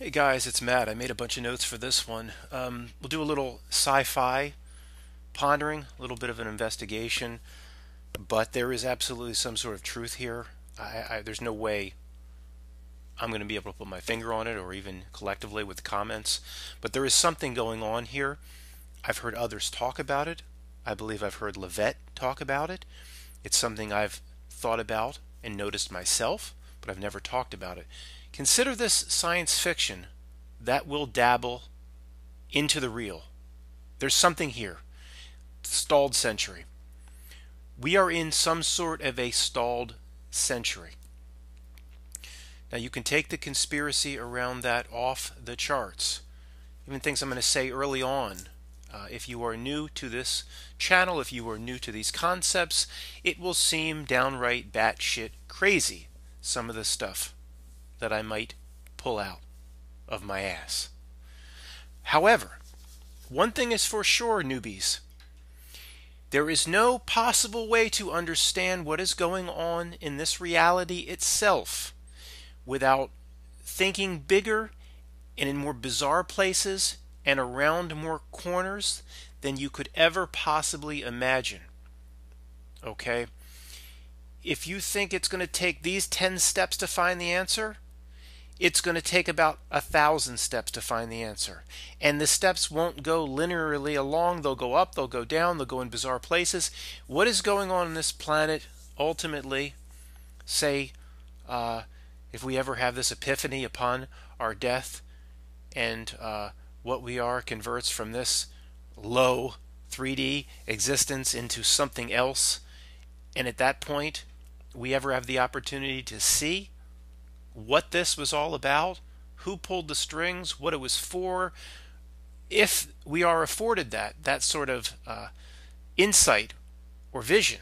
Hey guys, it's Matt. I made a bunch of notes for this one. We'll do a little sci-fi pondering, a little bit of an investigation, but there is absolutely some sort of truth here. There's no way I'm going to be able to put my finger on it or even collectively with comments, but there is something going on here. I've heard others talk about it. I believe I've heard Levette talk about it. It's something I've thought about and noticed myself, but I've never talked about it. Consider this science fiction that will dabble into the real. There's something here. Stalled century. We are in some sort of a stalled century. Now you can take the conspiracy around that off the charts. Even things I'm going to say early on. If you are new to this channel, if you are new to these concepts, it will seem downright batshit crazy, some of the stuff that I might pull out of my ass. However, one thing is for sure, newbies. There is no possible way to understand what is going on in this reality itself without thinking bigger and in more bizarre places and around more corners than you could ever possibly imagine. Okay? If you think it's going to take these 10 steps to find the answer, it's going to take about 1,000 steps to find the answer. And the steps won't go linearly along. They'll go up, they'll go down, they'll go in bizarre places. What is going on this planet ultimately, say, if we ever have this epiphany upon our death and what we are converts from this low 3D existence into something else, and at that point we ever have the opportunity to see what this was all about, who pulled the strings, what it was for, if we are afforded that sort of insight or vision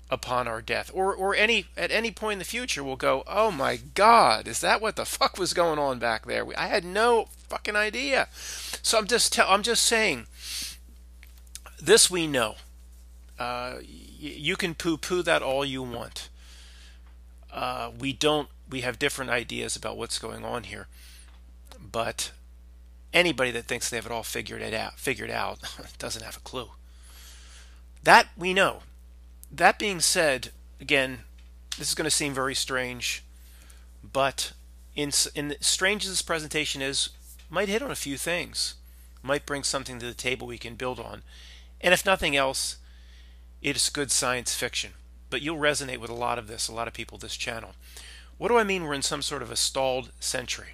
upon our death, or at any point in the future, we'll go, oh my God, is that what the fuck was going on back there? I had no fucking idea. So I'm just saying, this we know. You can poo-poo that all you want. We have different ideas about what's going on here, but anybody that thinks they have it all figured out doesn't have a clue. That we know. That being said, again, this is going to seem very strange, but strange as this presentation is, might hit on a few things, might bring something to the table we can build on, and if nothing else, it's good science fiction. But you'll resonate with a lot of this, a lot of people this channel. What do I mean we're in some sort of a stalled century?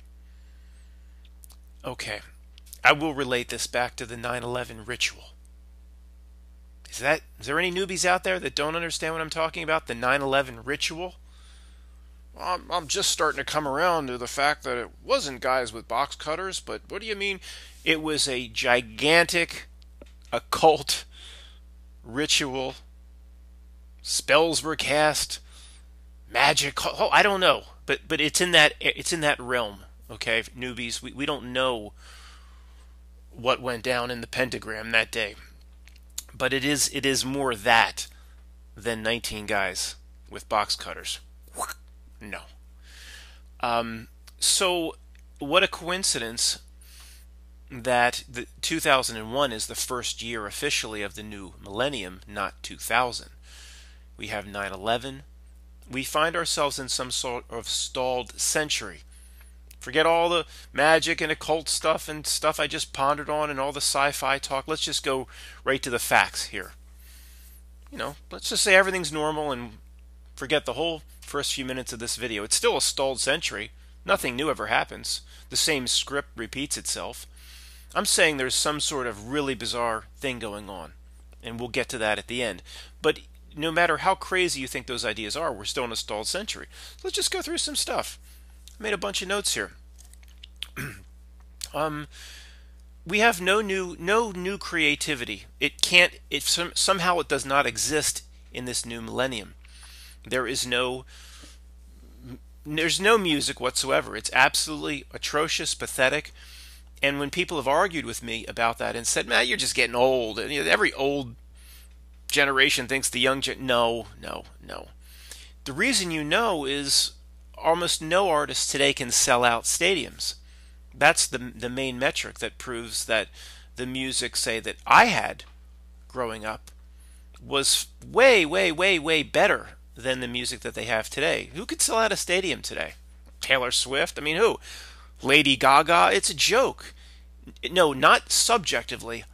Okay, I will relate this back to the 9/11 ritual. Is there any newbies out there that don't understand what I'm talking about? The 9/11 ritual? I'm just starting to come around to the fact that it wasn't guys with box cutters, but what do you mean? It was a gigantic occult ritual. Spells were cast, magic. Oh, I don't know, but it's in that realm. Okay, newbies, we don't know what went down in the pentagram that day, but it is more that than 19 guys with box cutters. No. So what a coincidence that the 2001 is the first year officially of the new millennium, not 2000. We have 9/11. We find ourselves in some sort of stalled century. Forget all the magic and occult stuff and stuff I just pondered on and all the sci-fi talk. Let's just go right to the facts here. Let's just say everything's normal and forget the whole first few minutes of this video. It's still a stalled century. Nothing new ever happens. The same script repeats itself. I'm saying there's some sort of really bizarre thing going on, and we'll get to that at the end. But no matter how crazy you think those ideas are, we're still in a stalled century. Let's just go through some stuff. I made a bunch of notes here. We have no new creativity. Somehow it does not exist in this new millennium. There's no music whatsoever. It's absolutely atrocious, pathetic. And when people have argued with me about that and said, "Man, you're just getting old," and every old generation thinks the young no. The reason is almost no artist today can sell out stadiums. That's the main metric that proves that the music, say, that I had growing up was way, way, way, way better than the music that they have today. Who could sell out a stadium today? Taylor Swift? I mean, who? Lady Gaga? It's a joke. No, not subjectively.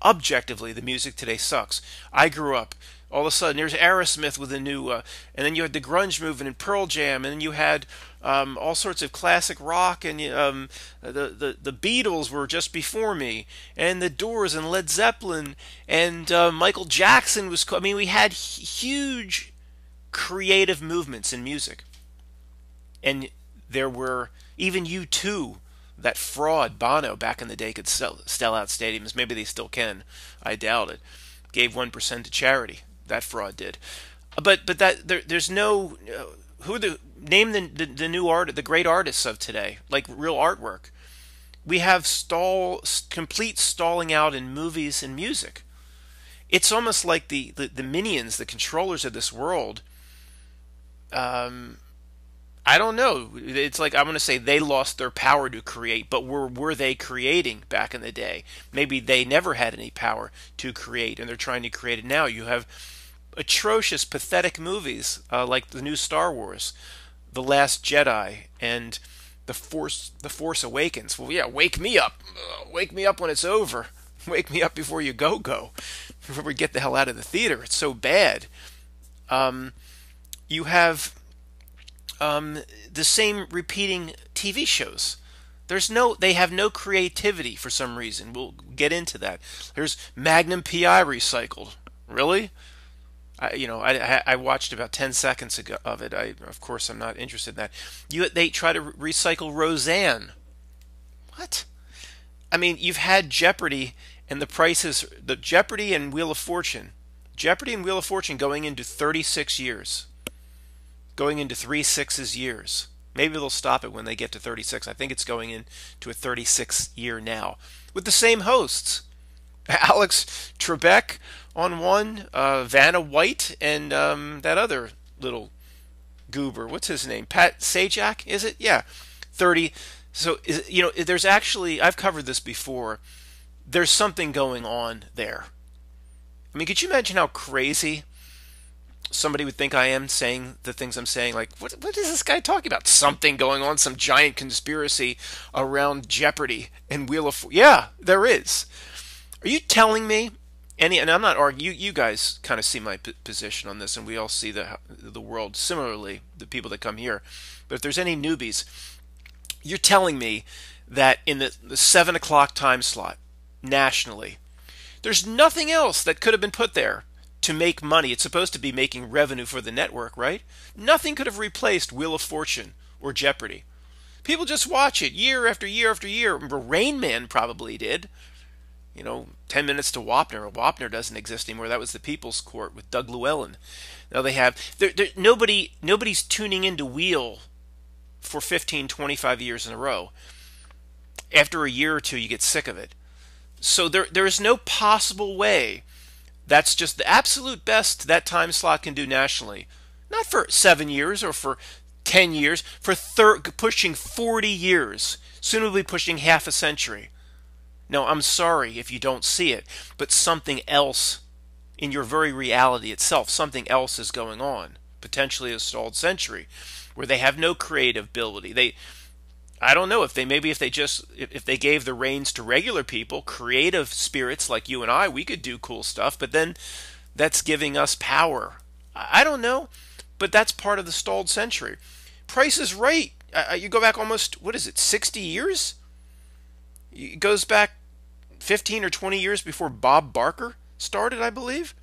Objectively, the music today sucks. I grew up. All of a sudden, there's Aerosmith with a new, and then you had the grunge movement and Pearl Jam, and then you had all sorts of classic rock, and the Beatles were just before me, and the Doors and Led Zeppelin, and Michael Jackson was. I mean, we had huge creative movements in music, and there were even U2, that fraud Bono back in the day could sell out stadiums. Maybe they still can. I doubt it. Gave 1% to charity. That fraud did. But there's no who are name the new art, the great artists of today, like real artwork. We have complete stalling out in movies and music. It's almost like the minions, the controllers of this world. I don't know. It's like I'm going to say they lost their power to create, but were they creating back in the day? Maybe they never had any power to create, and they're trying to create it now. You have atrocious, pathetic movies like the new Star Wars, The Last Jedi, and the Force Awakens. Well, yeah, wake me up. Wake me up when it's over. Wake me up before you go. Before we get the hell out of the theater. It's so bad. You have the same repeating TV shows. They have no creativity for some reason. We'll get into that. There's Magnum PI recycled. Really? I watched about 10 seconds ago of it. Of course, I'm not interested in that. They try to recycle Roseanne. What? I mean, you've had Jeopardy and the Jeopardy and Wheel of Fortune. Jeopardy and Wheel of Fortune going into 36 years. Going into 3/6 years. Maybe they'll stop it when they get to 36. I think it's going into a 36 year now. With the same hosts. Alex Trebek on one, Vanna White, and that other little goober. What's his name? Pat Sajak, is it? Yeah. 30. So, there's actually, I've covered this before. There's something going on there. I mean, could you imagine how crazy somebody would think I am saying the things I'm saying? Like, what is this guy talking about? Something going on, some giant conspiracy around Jeopardy and Wheel of Fortune. Yeah, there is. Are you telling me and I'm not arguing, you guys kind of see my position on this, and we all see the world similarly, the people that come here. But if there's any newbies, you're telling me that in the 7 o'clock time slot, nationally, there's nothing else that could have been put there to make money. It's supposed to be making revenue for the network, right? Nothing could have replaced Wheel of Fortune or Jeopardy. People just watch it year after year after year. Remember, Rain Man probably did. 10 Minutes to Wapner. Wapner doesn't exist anymore. That was the People's Court with Doug Llewellyn. Now they have... nobody's tuning into Wheel for 15, 25 years in a row. After a year or two, you get sick of it. So there is no possible way. That's just the absolute best that time slot can do nationally. Not for 7 years or for 10 years, for pushing 40 years. Soon we'll be pushing half a century. No, I'm sorry if you don't see it, but something else in your very reality itself, something else is going on. Potentially a stalled century where they have no creative ability. I don't know if they gave the reins to regular people, creative spirits like you and I, we could do cool stuff, but then that's giving us power. I don't know, but that's part of the stalled century. Price is Right. You go back almost, 60 years? It goes back 15 or 20 years before Bob Barker started, I believe.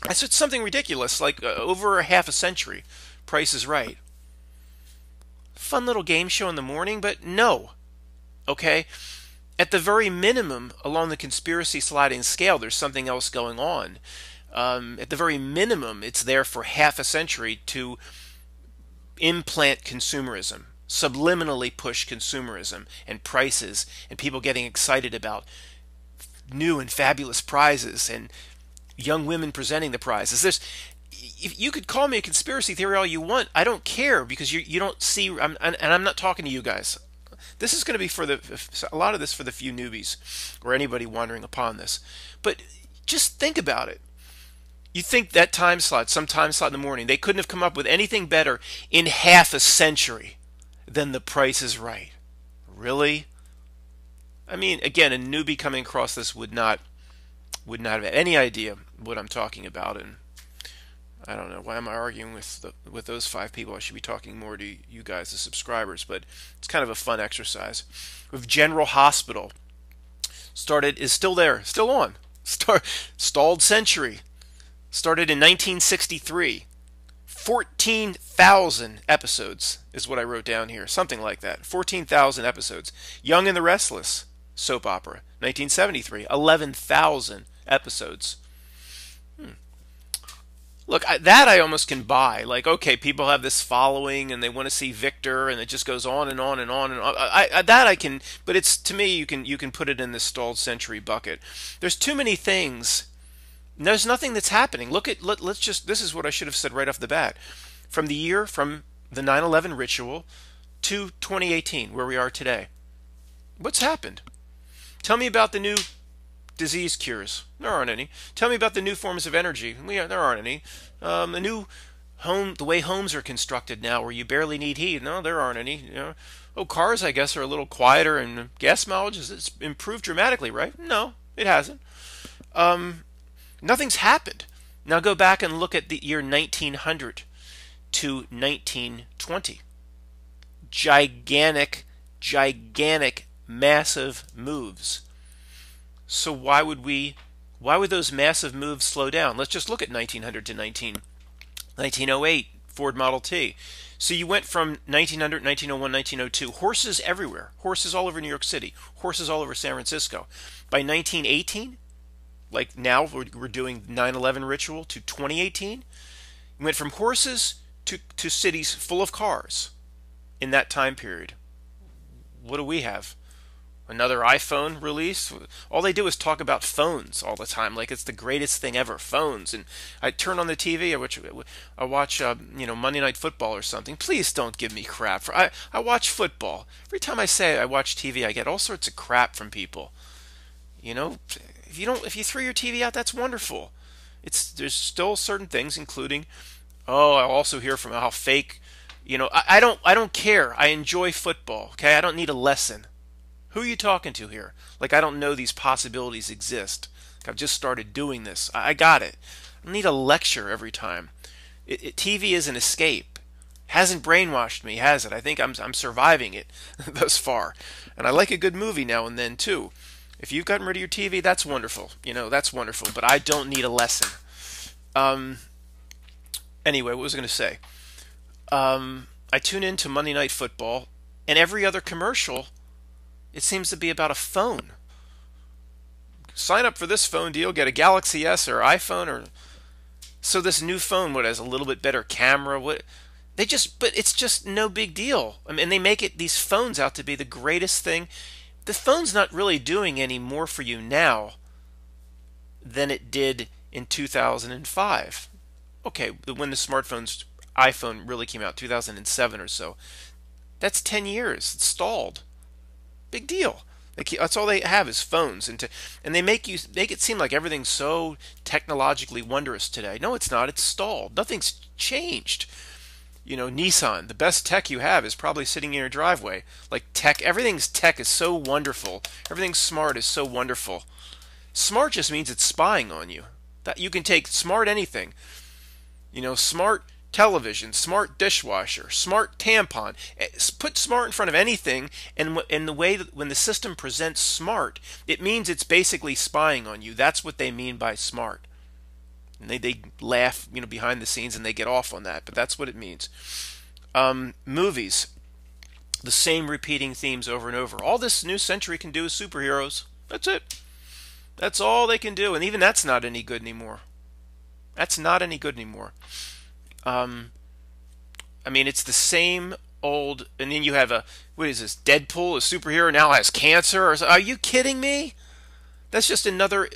It's something ridiculous, like over a half a century. Price is Right. Fun little game show in the morning, but no. Okay? At the very minimum, along the conspiracy sliding scale, there's something else going on. At the very minimum, it's there for half a century to implant consumerism, subliminally push consumerism and prices, and people getting excited about new and fabulous prizes and young women presenting the prizes. You could call me a conspiracy theory all you want. I don't care, because you don't see, and I'm not talking to you guys. this is going to be for a lot of this for the few newbies or anybody wandering upon this. But just think about it. You think that time slot, some time slot in the morning, they couldn't have come up with anything better in half a century than The Price is Right. Really? I mean, again, a newbie coming across this would not have any idea what I'm talking about, and I don't know why am I arguing with those five people. I should be talking more to you guys, the subscribers, but it's kind of a fun exercise. With General Hospital, is still there, still on. Stalled century. Started in 1963. 14,000 episodes is what I wrote down here. Something like that. 14,000 episodes. Young and the Restless, soap opera. 1973. 11,000 episodes. Look, that I almost can buy. Like, okay, people have this following and they want to see Victor, and it just goes on and on and on and on. That I can, but it's, to me, you can put it in the stalled century bucket. There's too many things. There's nothing that's happening. Let's just, this is what I should have said right off the bat. From the 9/11 ritual to 2018, where we are today. What's happened? Tell me about the new disease cures. There aren't any. Tell me about the new forms of energy. There aren't any. The way homes are constructed now, where you barely need heat. No, there aren't any. Cars, I guess, are a little quieter, and gas mileage has improved dramatically, right? No, it hasn't. Nothing's happened. Now go back and look at the year 1900 to 1920. Gigantic, massive moves. So why would those massive moves slow down? Let's just look at 1900 to 1908 Ford Model T. So you went from 1900, 1901, 1902, horses everywhere. Horses all over New York City. Horses all over San Francisco. By 1918, like now we're doing 9/11 ritual, to 2018, you went from horses to cities full of cars in that time period. What do we have? Another iPhone release? All they do is talk about phones all the time, like it's the greatest thing ever. Phones. And I turn on the TV, I watch Monday Night Football or something. Please don't give me crap. I watch football. Every time I say I watch TV, I get all sorts of crap from people. If you throw your TV out, that's wonderful. There's still certain things, including, I also hear from how fake. I don't care. I enjoy football. Okay, I don't need a lesson. Who are you talking to here? Like, I don't know these possibilities exist. I've just started doing this. I got it. I don't need a lecture every time. TV is an escape. Hasn't brainwashed me, has it? I think I'm surviving it thus far. And I like a good movie now and then, too. If you've gotten rid of your TV, that's wonderful. That's wonderful. But I don't need a lesson. Anyway, what was I going to say? I tune into Monday Night Football, and every other commercial, it seems to be about a phone. Sign up for this phone deal, get a Galaxy S or iPhone, so this new phone, what has a little bit better camera, but it's just no big deal. I mean, they make these phones out to be the greatest thing. The phone's not really doing any more for you now than it did in 2005. Okay, when the iPhone really came out, 2007 or so. That's 10 years. It's stalled. Big deal. That's all they have is phones, and they make it seem like everything's so technologically wondrous today. No, it's not. It's stalled. Nothing's changed. Nissan, the best tech you have is probably sitting in your driveway. Like everything's tech is so wonderful. Everything's smart is so wonderful. Smart just means it's spying on you. That you can take smart anything. Smart television, smart dishwasher, smart tampon. Put smart in front of anything, and in the way that when the system presents smart, it means it's basically spying on you. That's what they mean by smart. And they laugh, behind the scenes, and they get off on that, but that's what it means. Movies, the same repeating themes over and over. All this new century can do is superheroes. That's it. That's all they can do, and even that's not any good anymore. That's not any good anymore. It's the same old, and then you have what is this, Deadpool, a superhero, now has cancer? Are you kidding me? It's just another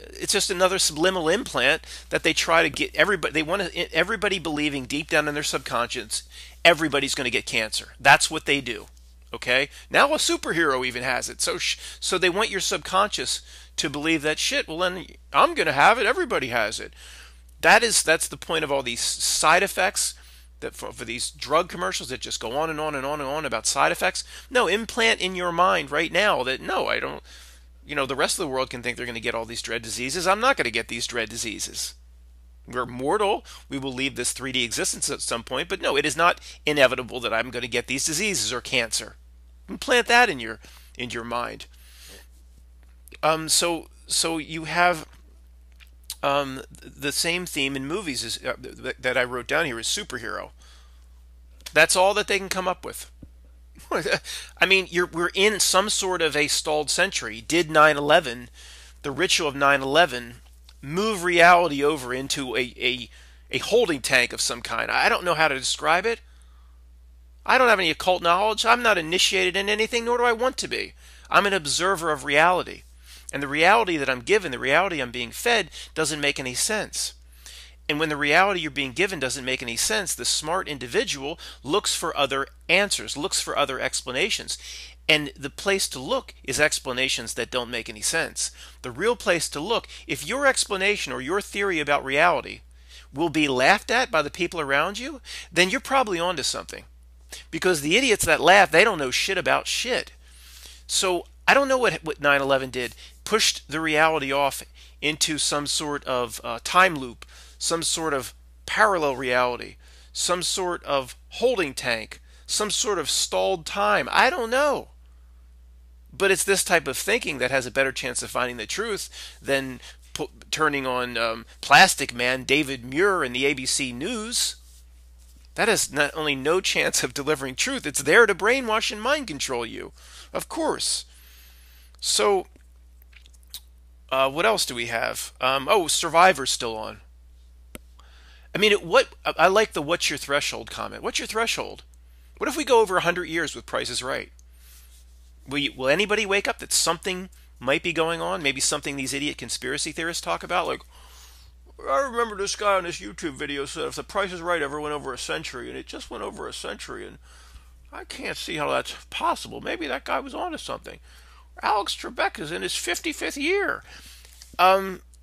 subliminal implant that they try to get everybody, they want everybody believing deep down in their subconscious, everybody's going to get cancer. That's what they do. Okay, now a superhero even has it. So they want your subconscious to believe that shit. Well, then I'm gonna have it. Everybody has it. That's the point of all these side effects that for these drug commercials that just go on and on and on and on about side effects. No, implant in your mind right now that no, I don't. The rest of the world can think they're going to get all these dread diseases. I'm not going to get these dread diseases. We're mortal. We will leave this 3D existence at some point, but no, it is not inevitable that I'm going to get these diseases or cancer. Implant that in your mind. So you have the same theme in movies that I wrote down here is superhero. That's all that they can come up with. I mean, we're in some sort of a stalled century. Did 9/11, the ritual of 9/11, move reality over into a holding tank of some kind? I don't know how to describe it. I don't have any occult knowledge. I'm not initiated in anything, nor do I want to be. I'm an observer of reality. And the reality that I'm given, the reality I'm being fed, doesn't make any sense. And when the reality you're being given doesn't make any sense, the smart individual looks for other answers, looks for other explanations. And the place to look is explanations that don't make any sense. The real place to look, if your explanation or your theory about reality will be laughed at by the people around you, then you're probably onto something. Because the idiots that laugh, they don't know shit about shit. So I don't know what 9/11 did. Pushed the reality off into some sort of time loop, some sort of parallel reality, some sort of holding tank, some sort of stalled time. I don't know. But it's this type of thinking that has a better chance of finding the truth than turning on Plastic Man David Muir in the ABC News. That has not only no chance of delivering truth, it's there to brainwash and mind control you. Of course. So, what else do we have? Survivor's still on. I mean, I like the "what's your threshold" comment. What's your threshold? What if we go over 100 years with Price is Right? Will anybody wake up that something might be going on? Maybe something these idiot conspiracy theorists talk about? Like, I remember this guy on this YouTube video said if the Price is Right ever went over a century, and it just went over a century, and I can't see how that's possible. Maybe that guy was onto something. Alex Trebek is in his 55th year.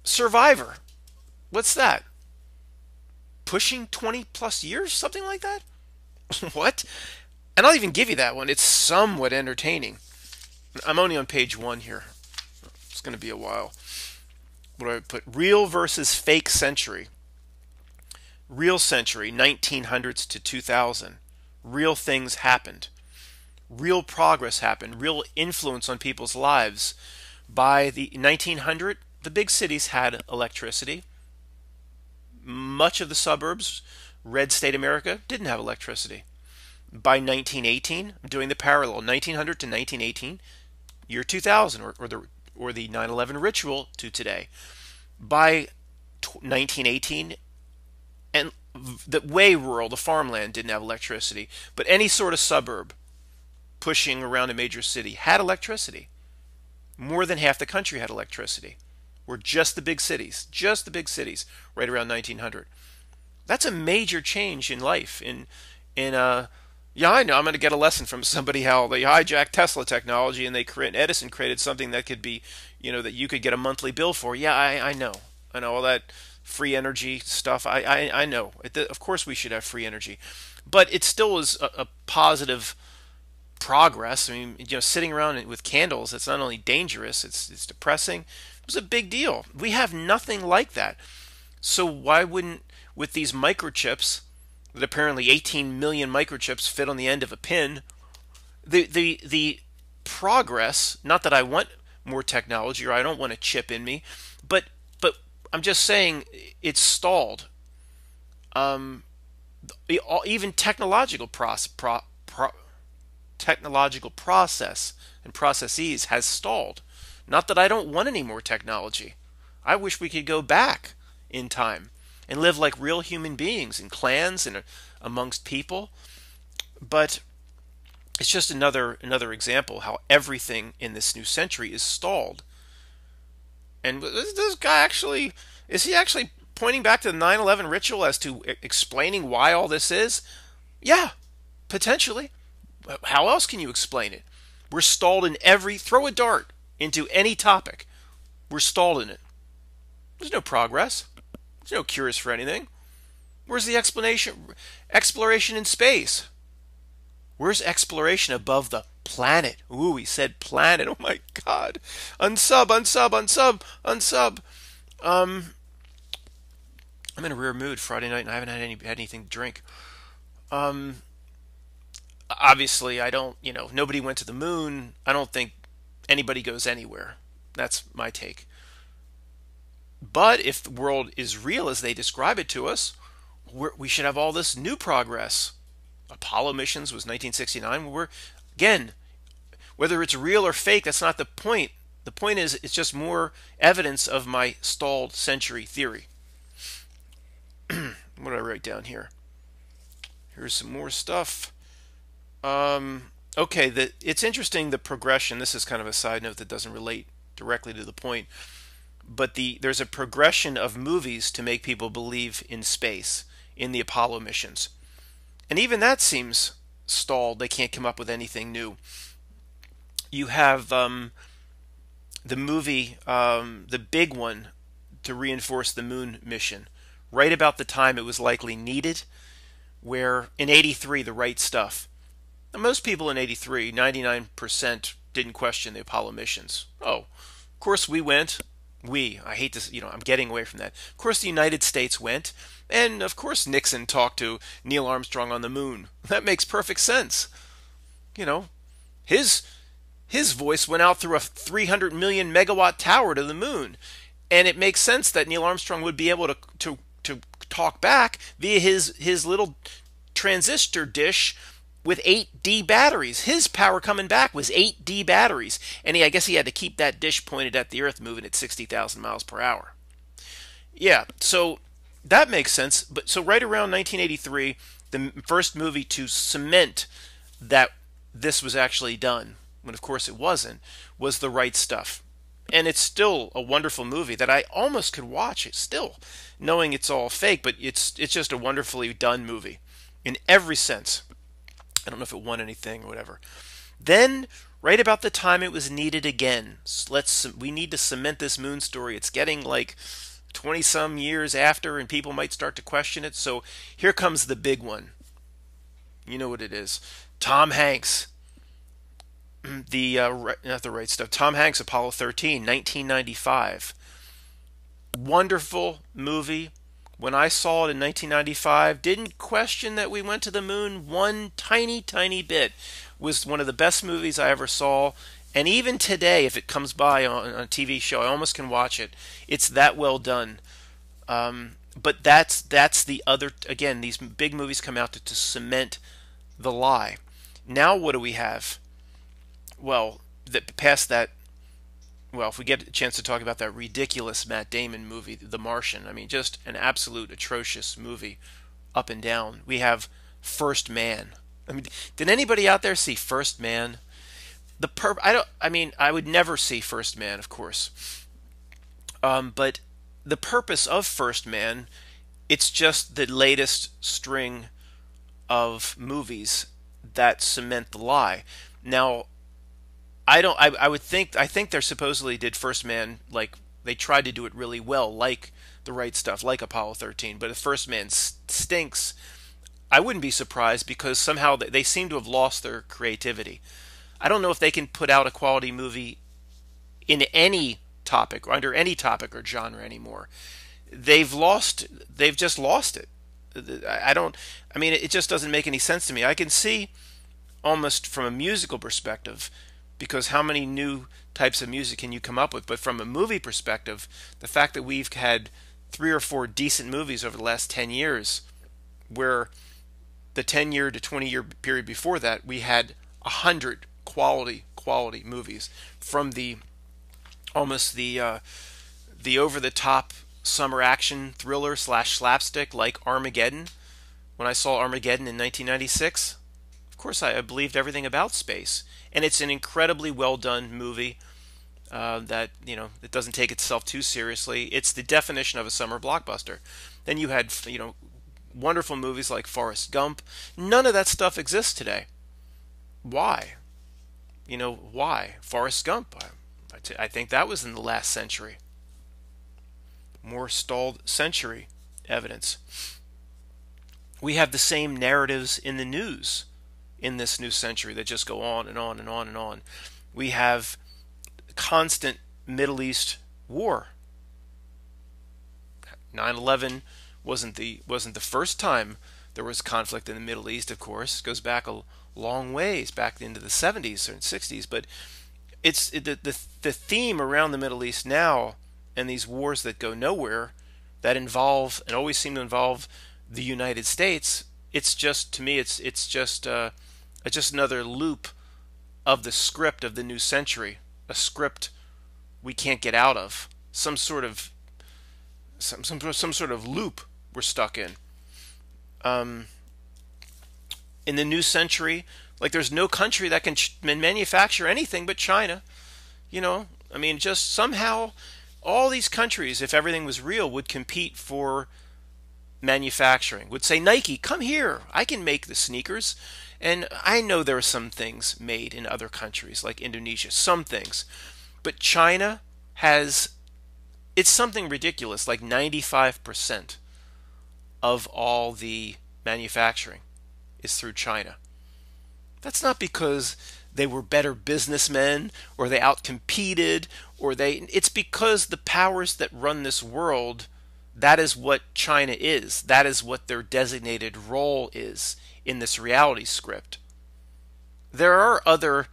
Survivor. What's that? Pushing 20 plus years? Something like that? What? And I'll even give you that one. It's somewhat entertaining. I'm only on page 1 here. It's going to be a while. What do I put? Real versus fake century. Real century, 1900s to 2000. Real things happened. Real progress happened. Real influence on people's lives. By the 1900, the big cities had electricity. Much of the suburbs, red state America, didn't have electricity. By 1918, I'm doing the parallel, 1900 to 1918, year 2000, or the 9/11 ritual to today. By 1918, and the way rural, the farmland didn't have electricity, but any sort of suburb pushing around a major city had electricity. More than half the country had electricity. Or just the big cities, right around 1900. That's a major change in life. Yeah, I know. I'm going to get a lesson from somebody how they hijacked Tesla technology and Edison created something that could be, that you could get a monthly bill for. Yeah, I know. I know all that free energy stuff. I know. Of course we should have free energy. But it still is a positive progress. I mean, sitting around with candles, it's not only dangerous, it's depressing. It was a big deal. We have nothing like that. So why wouldn't, with these microchips, that apparently 18 million microchips fit on the end of a pin, the progress, not that I want more technology or I don't want a chip in me, but I'm just saying it's stalled. Even technological process and processes has stalled. Not that I don't want any more technology. I wish we could go back in time and live like real human beings in clans and amongst people. But it's just another example how everything in this new century is stalled. And this guy is he actually pointing back to the 9/11 ritual as to explaining why all this is? Yeah, potentially. How else can you explain it? We're stalled in every, throw a dart into any topic. We're stalled in it. There's no progress. There's no cures for anything. Where's the explanation? Exploration in space. Where's exploration above the planet? Ooh, he said planet. Oh my God. Unsub, unsub, unsub, unsub. Um, I'm in a rare mood Friday night and I haven't had anything to drink. Um, Obviously, I don't, nobody went to the moon. I don't think anybody goes anywhere. That's my take. But if the world is real as they describe it to us, we should have all this new progress. Apollo missions was 1969. Again, whether it's real or fake, that's not the point. The point is, it's just more evidence of my stalled century theory. What did I write down here? Here's some more stuff. Okay, it's interesting, the progression. This is kind of a side note that doesn't relate directly to the point. But there's a progression of movies to make people believe in space in the Apollo missions. And even that seems stalled. They can't come up with anything new. You have the movie, the big one, to reinforce the moon mission, right about the time it was likely needed, where in 83, The Right Stuff. Now, most people in 83, 99% didn't question the Apollo missions. Oh, of course we went. I hate this, I'm getting away from that. Of course the United States went, and of course Nixon talked to Neil Armstrong on the moon. That makes perfect sense. You know, his voice went out through a 300 million megawatt tower to the moon, and it makes sense that Neil Armstrong would be able to talk back via his little transistor dish with 8D batteries. His power coming back was 8D batteries, and I guess he had to keep that dish pointed at the Earth, moving at 60,000 miles per hour. Yeah, so that makes sense. But so right around 1983, the first movie to cement that this was actually done, when of course it wasn't, was The Right Stuff. And it's still a wonderful movie that I almost could watch it still, knowing it's all fake, but it's just a wonderfully done movie in every sense. I don't know if it won anything or whatever. Then, right about the time it was needed again, we need to cement this moon story. It's getting like 20 some years after, and people might start to question it. So here comes the big one. You know what it is. Tom Hanks. Not The Right Stuff. Tom Hanks, Apollo 13, 1995. Wonderful movie. When I saw it in 1995, didn't question that we went to the moon one tiny, tiny bit. Was one of the best movies I ever saw. And even today, if it comes by on a TV show, I almost can watch it. It's that well done. But that's the other, again, these big movies come out to cement the lie. Now what do we have? Well, past that, well, if we get a chance to talk about that ridiculous Matt Damon movie, The Martian, I mean, just an absolute atrocious movie, up and down. We have First Man. I mean, did anybody out there see First Man? I would never see First Man, of course. But the purpose of First Man, it's just the latest string of movies that cement the lie. Now, I think they supposedly did First Man, like they tried to do it really well, like The Right Stuff, like Apollo 13, but if First Man stinks, I wouldn't be surprised because somehow they seem to have lost their creativity. I don't know if they can put out a quality movie in any topic, or under any topic or genre anymore. They've just lost it. It just doesn't make any sense to me. I can see almost from a musical perspective, because how many new types of music can you come up with? But from a movie perspective, the fact that we've had 3 or 4 decent movies over the last 10 years, where the 10-year to 20-year period before that, we had 100 quality movies, from the over-the-top summer action thriller / slapstick like Armageddon. When I saw Armageddon in 1996, of course I believed everything about space. And it's an incredibly well done movie that, it doesn't take itself too seriously. It's the definition of a summer blockbuster. Then you had, wonderful movies like Forrest Gump. None of that stuff exists today. Why? Why? Forrest Gump. I think that was in the last century. More stalled century evidence. We have the same narratives in the news in this new century that just go on and on and on and on. We have constant Middle East war. 9/11 wasn't the first time there was conflict in the Middle East, of course. It goes back a long ways, back into the 70s and 60s, but it's the theme around the Middle East now, and these wars that go nowhere, that involve and always seem to involve the United States. It's just, to me, it's just another loop of the script of the new century, a script we can't get out of, some sort of loop we're stuck in. In the new century, like, there's no country that can manufacture anything but China. I mean, just somehow all these countries, if everything was real, would compete for manufacturing, would say, Nike, come here, I can make the sneakers. And I know there are some things made in other countries like Indonesia, some things, but China has, it's something ridiculous, like 95% of all the manufacturing is through China. That's not because they were better businessmen or they outcompeted it's because the powers that run this world, that is what China is. That is what their designated role is in this reality script. There are other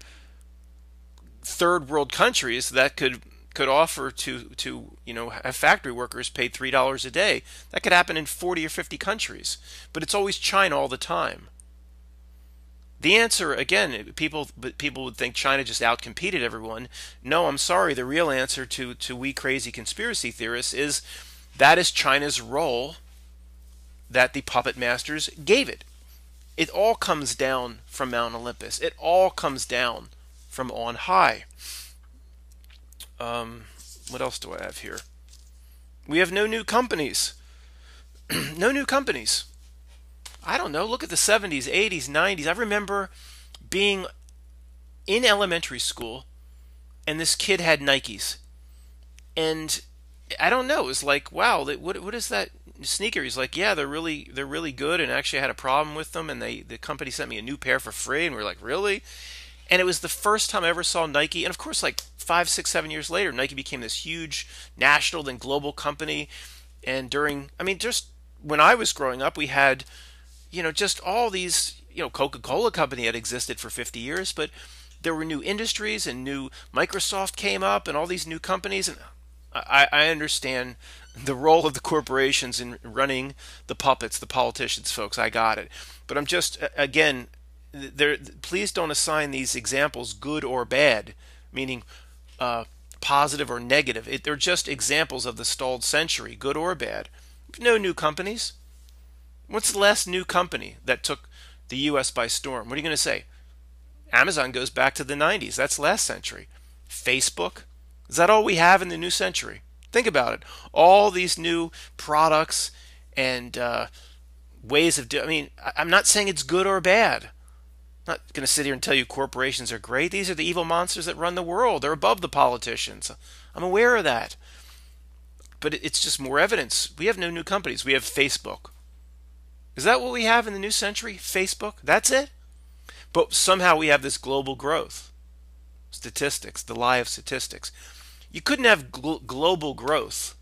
third world countries that could offer to have factory workers paid $3 a day. That could happen in 40 or 50 countries, but it's always China all the time. The answer, again, people would think China just outcompeted everyone. No, I'm sorry. The real answer to we crazy conspiracy theorists is that is China's role that the puppet masters gave it. It all comes down from Mount Olympus. It all comes down from on high. What else do I have here? We have no new companies. No new companies. I don't know. Look at the 70s, 80s, 90s. I remember being in elementary school, and this kid had Nikes. And I don't know. It was like, wow, what is that sneaker? He's like, yeah, they're really good. And actually, I had a problem with them, and the company sent me a new pair for free. And we were like, really? And it was the first time I ever saw Nike. And of course, like 5, 6, 7 years later, Nike became this huge national, then global company. And just when I was growing up, we had, just all these, Coca-Cola company had existed for 50 years, but there were new industries and new Microsoft came up and all these new companies. And I understand the role of the corporations in running the puppets, the politicians, folks. I got it. But I'm just, again, please don't assign these examples good or bad, meaning positive or negative. They're just examples of the stalled century, good or bad. No new companies. What's the last new company that took the U.S. by storm? What are you going to say? Amazon goes back to the 90s. That's last century. Facebook? Is that all we have in the new century? Think about it. All these new products and ways of doing. I'm not saying it's good or bad. I'm not going to sit here and tell you corporations are great. These are the evil monsters that run the world. They're above the politicians. I'm aware of that. But it's just more evidence. We have no new companies. We have Facebook. Is that what we have in the new century? Facebook? That's it? But somehow we have this global growth. Statistics, the lie of statistics. You couldn't have global growth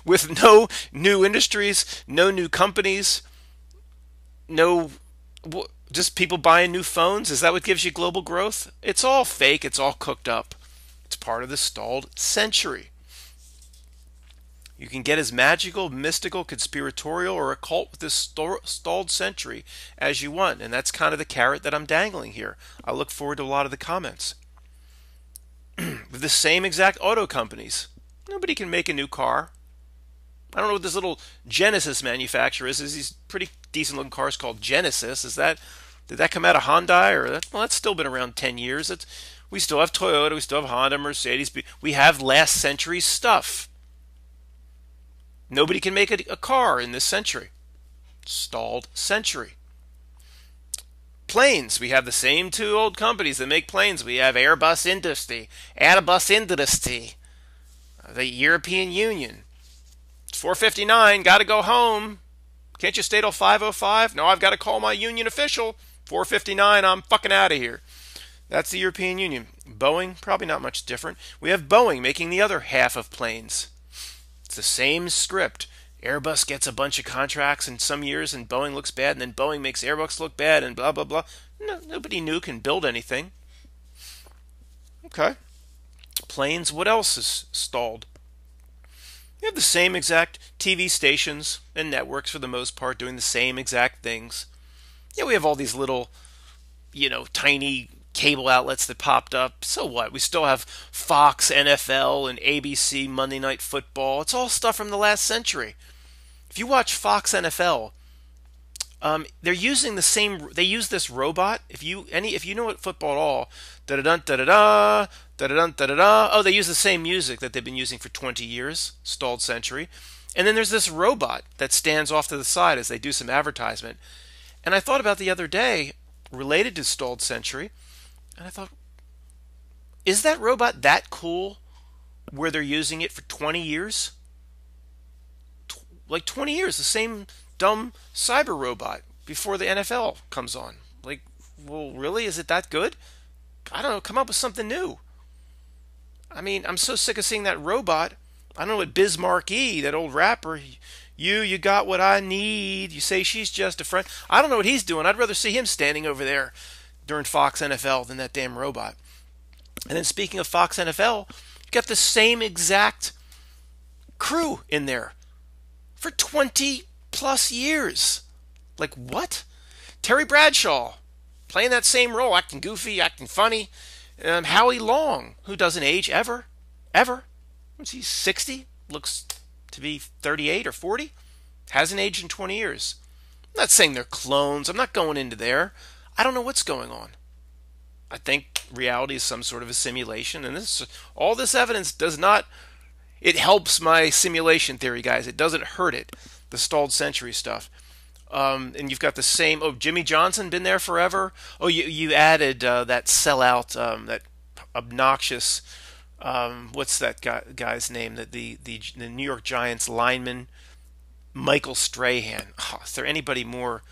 with no new industries, no new companies, just people buying new phones. Is that what gives you global growth? It's all fake. It's all cooked up. It's part of the stalled century. You can get as magical, mystical, conspiratorial, or occult with this stalled century as you want. And that's kind of the carrot that I'm dangling here. I look forward to a lot of the comments. With the same exact auto companies. Nobody can make a new car. I don't know what this little Genesis manufacturer is. There's these pretty decent looking cars called Genesis. Did that come out of Hyundai? That's still been around 10 years. We still have Toyota, we still have Honda, Mercedes. We have last century stuff. Nobody can make a car in this century. Stalled century. planes. We have the same two old companies that make planes. We have Airbus Industry, the European Union. It's 4:59, got to go home. Can't you stay till 5:05? No, I've got to call my union official. 4:59, I'm fucking out of here. That's the European Union. Boeing, probably not much different. We have Boeing making the other half of planes. It's the same script. Airbus gets a bunch of contracts in some years and Boeing looks bad, and then Boeing makes Airbus look bad and blah, blah, blah. No, nobody new can build anything. Okay. Planes, what else is stalled? You have the same exact TV stations and networks for the most part doing the same exact things. Yeah, we have all these little, tiny cable outlets that popped up. So what? We still have Fox, NFL, and ABC Monday Night Football. It's all stuff from the last century. If you watch Fox NFL, they're using the same. They use this robot. If you know what football at all, da da da da da da da da da. Oh, they use the same music that they've been using for 20 years, stalled century. And then there's this robot that stands off to the side as they do some advertisement. And I thought about the other day, related to stalled century, and I thought, is that robot that cool where they're using it for 20 years? Like 20 years, the same dumb cyber robot before the NFL comes on. Like, well, really? Is it that good? I don't know. Come up with something new. I mean, I'm so sick of seeing that robot. I don't know what Biz Markie, that old rapper, you got what I need. You say she's just a friend. I don't know what he's doing. I'd rather see him standing over there during Fox NFL than that damn robot. And then speaking of Fox NFL, you got the same exact crew in there for 20 plus years. Like what? Terry Bradshaw playing that same role, acting goofy, acting funny. Howie Long, who doesn't age ever. What's he, 60? Looks to be 38 or 40. Hasn't aged in 20 years. I'm not saying they're clones. I'm not going into there. I don't know what's going on. I think reality is some sort of a simulation, and all this evidence does not. It helps my simulation theory, guys. It doesn't hurt it. The stalled century stuff. And you've got the same. Oh, Jimmy Johnson been there forever. Oh, you added that sellout, that obnoxious. What's that guy's name? The New York Giants lineman, Michael Strahan. Oh, is there anybody more?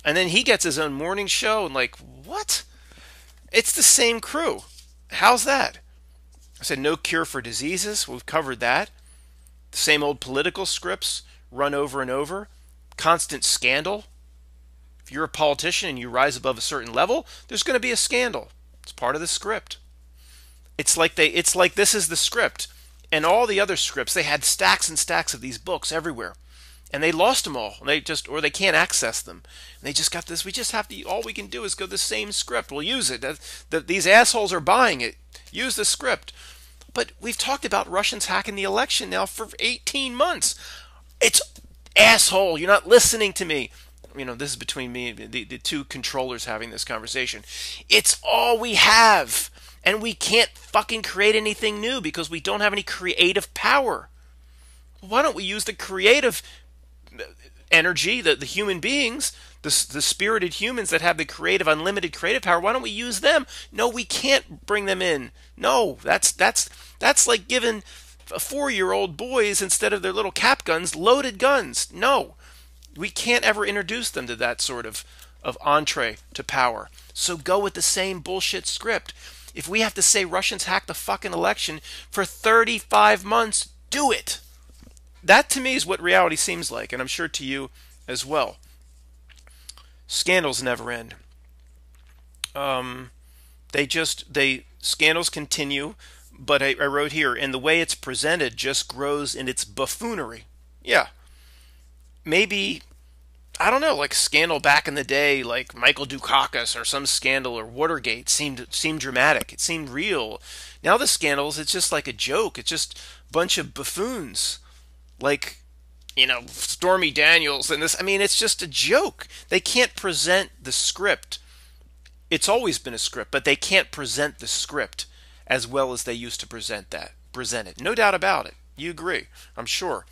And then he gets his own morning show, and like, what? It's the same crew. How's that? I said no cure for diseases. We've covered that. The same old political scripts run over and over. Constant scandal. If you're a politician and you rise above a certain level, there's going to be a scandal. It's part of the script. It's like this is the script. And all the other scripts, they had stacks and stacks of these books everywhere. And they lost them all. They can't access them. And they just got this. We just have to. All we can do is go the same script. We'll use it. These assholes are buying it. Use the script. But we've talked about Russians hacking the election now for 18 months. It's asshole. You're not listening to me. This is between me and the two controllers having this conversation. It's all we have. And we can't fucking create anything new because we don't have any creative power. Why don't we use the creative energy, the human beings, the spirited humans that have the creative, unlimited creative power? Why don't we use them? No, we can't bring them in. No, that's like giving 4-year-old boys, instead of their little cap guns, loaded guns. No, we can't ever introduce them to that sort of entree to power. So go with the same bullshit script. If we have to say Russians hacked the fucking election for 35 months, do it. That to me is what reality seems like, and I'm sure to you as well. Scandals never end. Scandals continue, but I wrote here, and the way it's presented just grows in its buffoonery. Yeah. Maybe, I don't know, like scandal back in the day, like Michael Dukakis or some scandal, or Watergate seemed dramatic. It seemed real. Now the scandals, it's just like a joke. It's just a bunch of buffoons. Like, Stormy Daniels and this. I mean, it's just a joke. They can't present the script. It's always been a script, but they can't present the script as well as they used to present it. No doubt about it. You agree, I'm sure.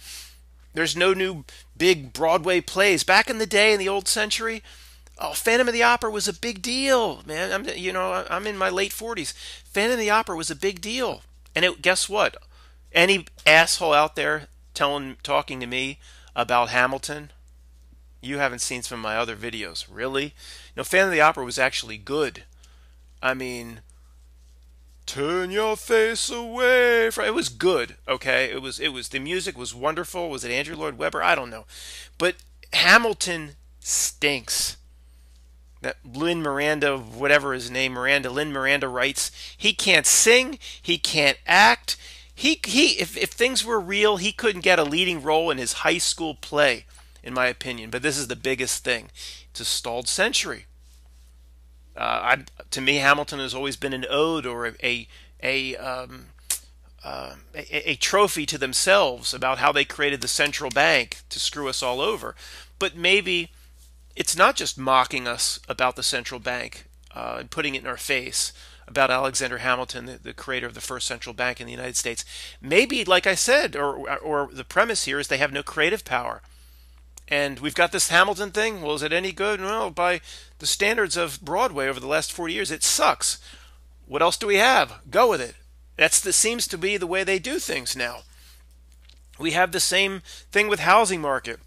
There's no new big Broadway plays. Back in the day, in the old century, Oh, Phantom of the Opera was a big deal, man. I'm in my late 40s. Phantom of the Opera was a big deal. And guess what? Any asshole out there talking to me about Hamilton, you haven't seen some of my other videos. Really? Phantom of the Opera was actually good. I mean, turn your face away from, it was good, okay? It was the music was wonderful. Was it Andrew Lloyd Webber? I don't know. But Hamilton stinks. That Lin Miranda, whatever his name, Lin Miranda writes, he can't sing, he can't act. If things were real, he couldn't get a leading role in his high school play, in my opinion. But this is the biggest thing. It's a stalled century. To me, Hamilton has always been an ode or a trophy to themselves about how they created the central bank to screw us all over. But maybe it's not just mocking us about the central bank and putting it in our face about Alexander Hamilton, the creator of the first central bank in the United States. Maybe, like I said, or the premise here is they have no creative power. And we've got this Hamilton thing. Well, is it any good? Well, by the standards of Broadway over the last 40 years, it sucks. What else do we have? Go with it. Seems to be the way they do things now. We have the same thing with housing market.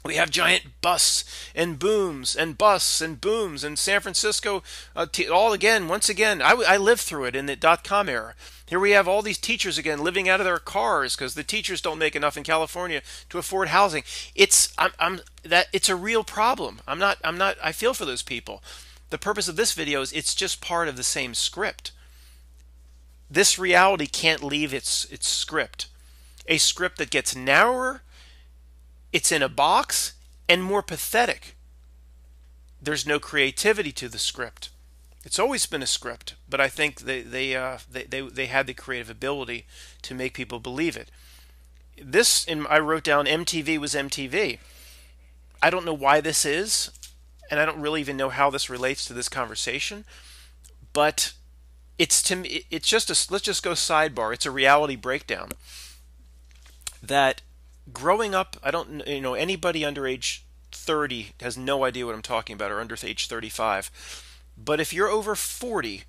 We have giant busts and booms and busts and booms in San Francisco. Once again, I lived through it in the dot-com era. Here we have all these teachers again living out of their cars because the teachers don't make enough in California to afford housing. It's a real problem. I feel for those people. The purpose of this video is it's just part of the same script. This reality can't leave its script. A script that gets narrower, it's in a box, and more pathetic. There's no creativity to the script. It's always been a script, but I think they had the creative ability to make people believe it. I wrote down MTV was MTV. I don't know why this is, and I don't really even know how this relates to this conversation, but it's just let's just go sidebar. It's a reality breakdown that growing up, anybody under age 30 has no idea what I'm talking about, or under age 35. But if you're over 40,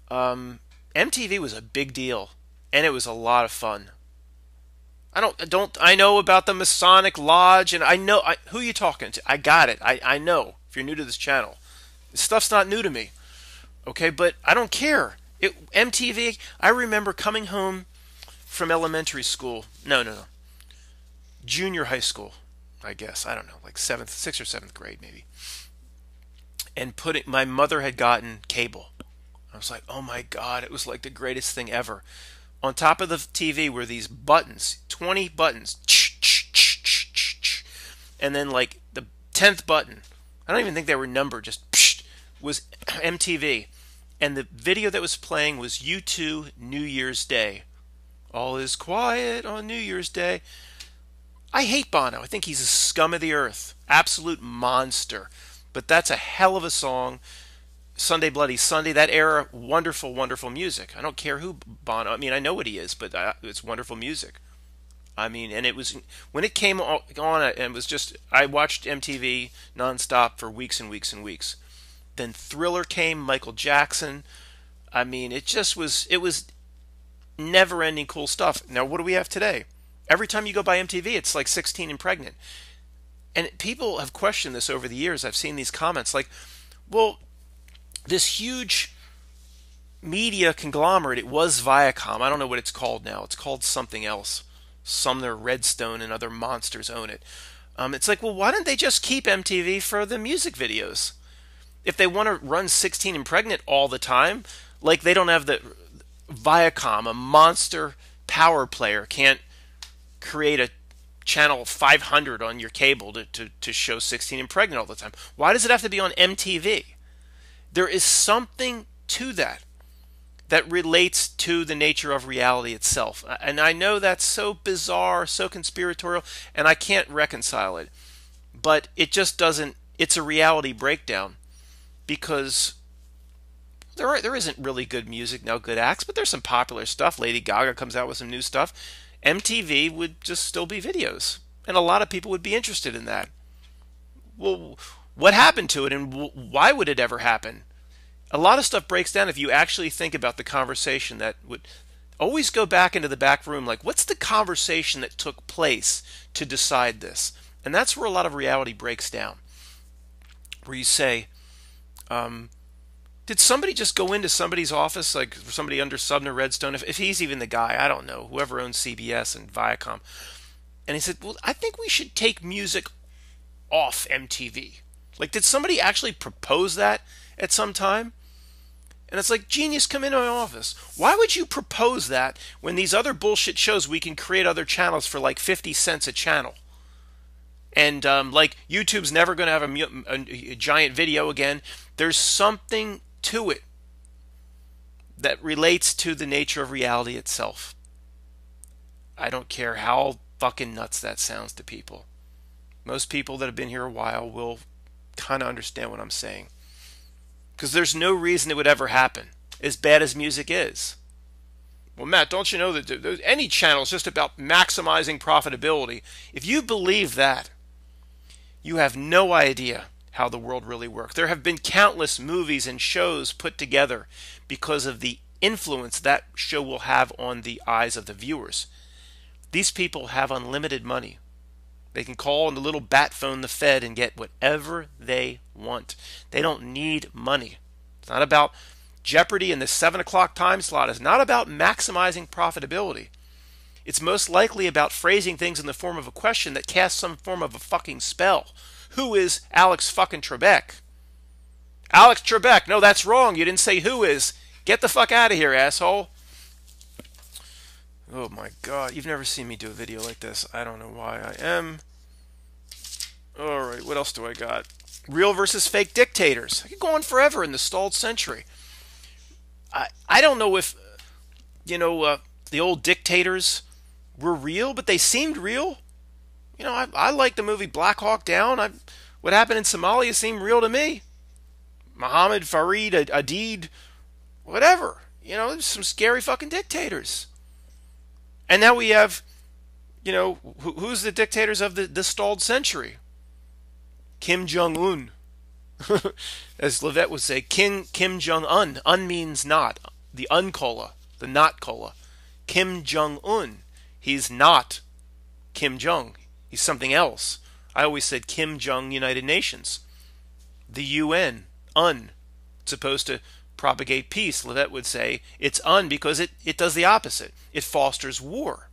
MTV was a big deal, and it was a lot of fun. I know about the Masonic Lodge, and who you talking to. I got it. I know. If you're new to this channel, this stuff's not new to me. Okay, but I don't care. MTV. I remember coming home from elementary school. No. Junior high school, I guess. I don't know, like 6th or 7th grade maybe. And my mother had gotten cable. I was like, oh my God, it was like the greatest thing ever. On top of the TV were these buttons, 20 buttons. And then like the 10th button, I don't even think they were numbered, just was MTV. And the video that was playing was U2 New Year's Day. All is quiet on New Year's Day. I hate Bono. I think he's a scum of the earth. Absolute monster. But that's a hell of a song. Sunday Bloody Sunday, that era, wonderful, wonderful music. I don't care who Bono, I know what he is, but it's wonderful music. And it was, when it came on, it was just, I watched MTV nonstop for weeks and weeks and weeks. Then Thriller came, Michael Jackson. It was never-ending cool stuff. Now, what do we have today? Every time you go by MTV, it's like 16 and pregnant. And people have questioned this over the years. I've seen these comments like, well, this huge media conglomerate, it was Viacom. I don't know what it's called now. It's called something else. Sumner Redstone and other monsters own it. It's like, well, why don't they just keep MTV for the music videos? If they want to run 16 and pregnant all the time, like they don't have the Viacom, a monster power player, can't create a channel 500 on your cable to show 16 and pregnant all the time. Why does it have to be on MTV? There is something to that relates to the nature of reality itself. And I know that's so bizarre, so conspiratorial, and I can't reconcile it. But it just doesn't, it's a reality breakdown because there isn't really good music, no good acts, but there's some popular stuff. Lady Gaga comes out with some new stuff. MTV would just still be videos, and a lot of people would be interested in that. Well, What happened to it, and why would it ever happen? A lot of stuff breaks down if you actually think about the conversation that would always go back into the back room. Like, what's the conversation that took place to decide this? And that's where a lot of reality breaks down. Where you say, did somebody just go into somebody's office, like somebody under Sumner Redstone, if he's even the guy, I don't know, whoever owns CBS and Viacom, and he said, well, I think we should take music off MTV. Like, did somebody actually propose that at some time? And it's like, genius, come into my office. Why would you propose that when these other bullshit shows we can create other channels for like 50 cents a channel? And like, YouTube's never going to have a giant video again. There's something to it that relates to the nature of reality itself. I don't care how fucking nuts that sounds to people. Most people that have been here a while will kind of understand what I'm saying. Because there's no reason it would ever happen, as bad as music is. Well, Matt, don't you know that any channel is just about maximizing profitability? If you believe that, you have no idea how the world really works. There have been countless movies and shows put together because of the influence that show will have on the eyes of the viewers. These people have unlimited money. They can call on the little bat phone, the Fed, and get whatever they want. They don't need money. It's not about Jeopardy and the 7 o'clock time slot. It's not about maximizing profitability. It's most likely about phrasing things in the form of a question that casts some form of a fucking spell. Who is Alex fucking Trebek? Alex Trebek. No, that's wrong. You didn't say who is. Get the fuck out of here, asshole. Oh my god, you've never seen me do a video like this. I don't know why I am. Alright, what else do I got? Real versus fake dictators. I could go on forever in the stalled century. I don't know if, the old dictators were real, but they seemed real. I like the movie Black Hawk Down. What happened in Somalia seemed real to me. Muhammad, Farid, Adid, whatever. Some scary fucking dictators. And now we have, who's the dictators of the stalled century? Kim Jong-un. As Levette would say, Kim Jong-un. Un means not. The un-cola. The not-cola. Kim Jong-un. He's not Kim Jong. He's something else. I always said Kim Jong United Nations. The UN. Un. It's supposed to propagate peace. Levette would say it's because it does the opposite. It fosters war.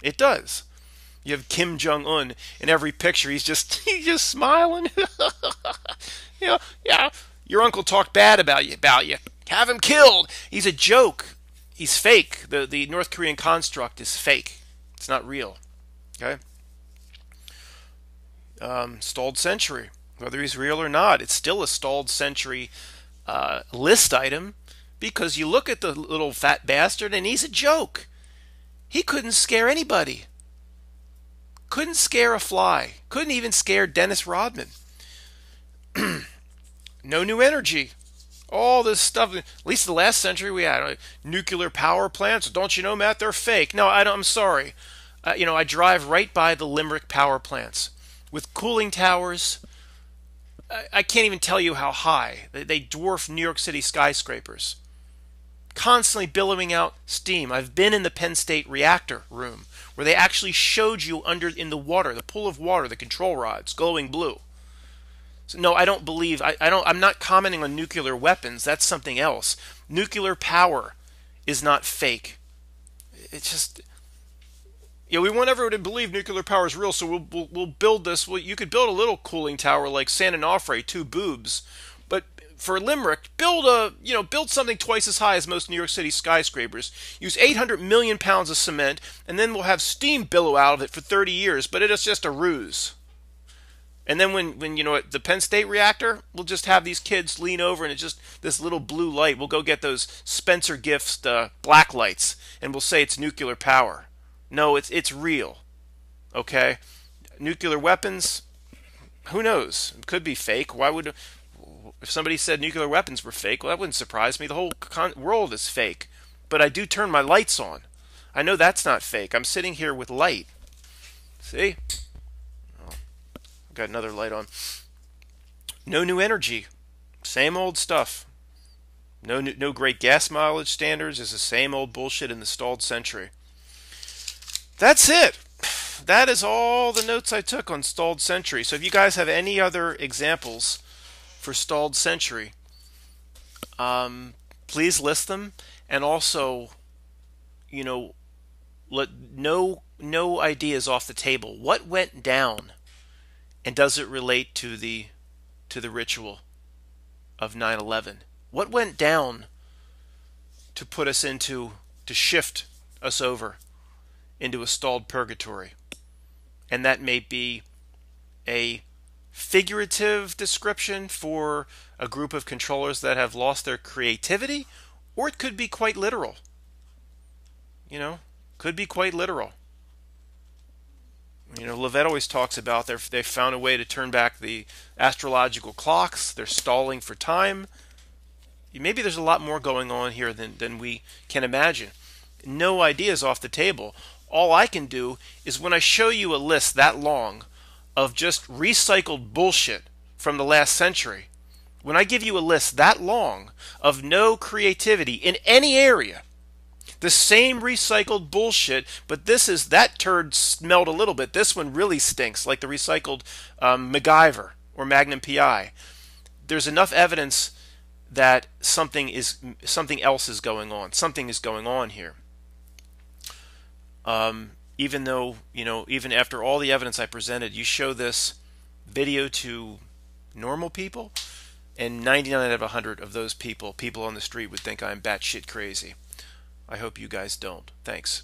It does. You have Kim Jong-un in every picture. He's just smiling. Yeah. Your uncle talked bad about you. Have him killed. He's a joke. He's fake. The North Korean construct is fake. It's not real. Okay. Stalled century. Whether he's real or not, it's still a stalled century list item, because you look at the little fat bastard and he's a joke. He couldn't scare anybody. Couldn't scare a fly. Couldn't even scare Dennis Rodman. No new energy. All this stuff. At least the last century we had nuclear power plants. Don't you know, Matt? They're fake. No, I'm sorry. I drive right by the Limerick power plants with cooling towers. I can't even tell you how high. They dwarf New York City skyscrapers. Constantly billowing out steam. I've been in the Penn State reactor room where they actually showed you in the water, the pool of water, the control rods glowing blue. So no, I don't believe. I'm not commenting on nuclear weapons. That's something else. Nuclear power is not fake. It's just. We want everyone to believe nuclear power is real, so we'll build this. Well, you could build a little cooling tower like San Onofre, 2 boobs, but for Limerick, build something twice as high as most New York City skyscrapers. Use 800 million pounds of cement, and then we'll have steam billow out of it for 30 years. But it is just a ruse. And then when the Penn State reactor, we'll just have these kids lean over, and it's just this little blue light. We'll go get those Spencer Gifts black lights, and we'll say it's nuclear power. No, it's real. Okay? Nuclear weapons, who knows? It could be fake. If somebody said nuclear weapons were fake, well, that wouldn't surprise me. The whole world is fake. But I do turn my lights on. I know that's not fake. I'm sitting here with light. See? Oh, I've got another light on. No new energy. Same old stuff. No great gas mileage standards. It's the same old bullshit in the stalled century. That's it. That is all the notes I took on stalled century. So if you guys have any other examples for stalled century, please list them. And also, you know, let no ideas off the table. What went down, and does it relate to the ritual of 9/11? What went down to put us into, to shift us over into a stalled purgatory? And that may be a figurative description for a group of controllers that have lost their creativity, or it could be quite literal. Could be quite literal. Levet always talks about they found a way to turn back the astrological clocks. They're stalling for time. Maybe there's a lot more going on here than we can imagine. No ideas off the table. All I can do is, when I show you a list that long of just recycled bullshit from the last century, when I give you a list that long of no creativity in any area, the same recycled bullshit, but that turd smelled a little bit. This one really stinks, like the recycled MacGyver or Magnum PI. There's enough evidence that something else is going on. Something is going on here. Even though, even after all the evidence I presented, you show this video to normal people, and 99 out of 100 of those people on the street, would think I'm batshit crazy. I hope you guys don't. Thanks.